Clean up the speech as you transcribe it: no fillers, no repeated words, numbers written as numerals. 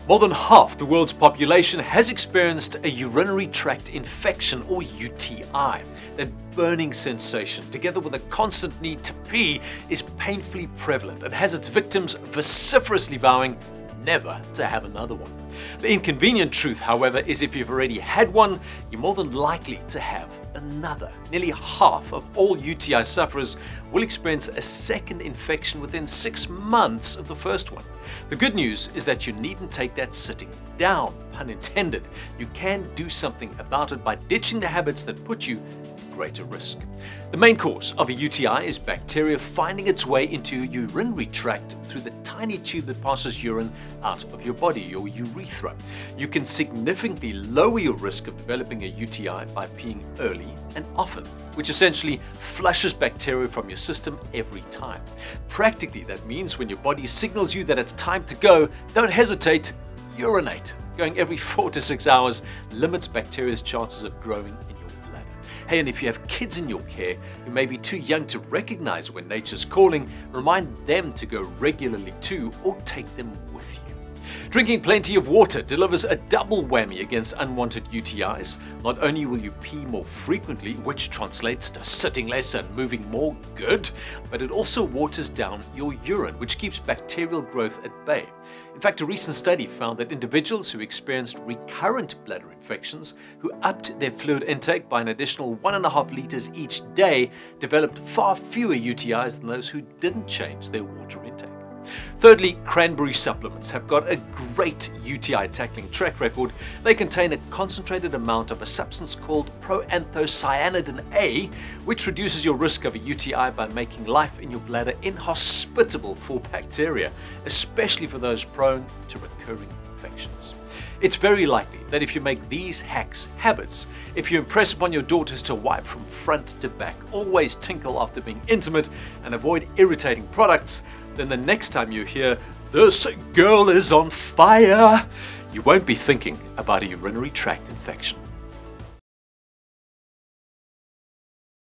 More than half the world's population has experienced a urinary tract infection or UTI. That burning sensation, together with a constant need to pee, is painfully prevalent and has its victims vociferously vowing never to have another one. The inconvenient truth, however, is if you've already had one, you're more than likely to have another. Nearly half of all UTI sufferers will experience a second infection within 6 months of the first one. The good news is that you needn't take that sitting down, pun intended. You can do something about it by ditching the habits that put you at greater risk. The main cause of a UTI is bacteria finding its way into your urinary tract through the tiny tube that passes urine out of your body, your urethra. You can significantly lower your risk of developing a UTI by peeing early and often, which essentially flushes bacteria from your system every time. Practically, that means when your body signals you that it's time to go, don't hesitate, urinate. Going every 4 to 6 hours limits bacteria's chances of growing in your bladder. Hey, and if you have kids in your care who may be too young to recognize when nature's calling, remind them to go regularly too, or take them with you. Drinking plenty of water delivers a double whammy against unwanted UTIs. Not only will you pee more frequently, which translates to sitting less and moving more, good, but it also waters down your urine, which keeps bacterial growth at bay. In fact, a recent study found that individuals who experienced recurrent bladder infections, who upped their fluid intake by an additional 1.5 liters each day, developed far fewer UTIs than those who didn't change their water intake. Thirdly, cranberry supplements have got a great UTI tackling track record. They contain a concentrated amount of a substance called proanthocyanidin-A, which reduces your risk of a UTI by making life in your bladder inhospitable for bacteria, especially for those prone to recurring infections. It's very likely that if you make these hacks habits, if you impress upon your daughters to wipe from front to back, always tinkle after being intimate, and avoid irritating products, then the next time you hear, "This girl is on fire," you won't be thinking about a urinary tract infection.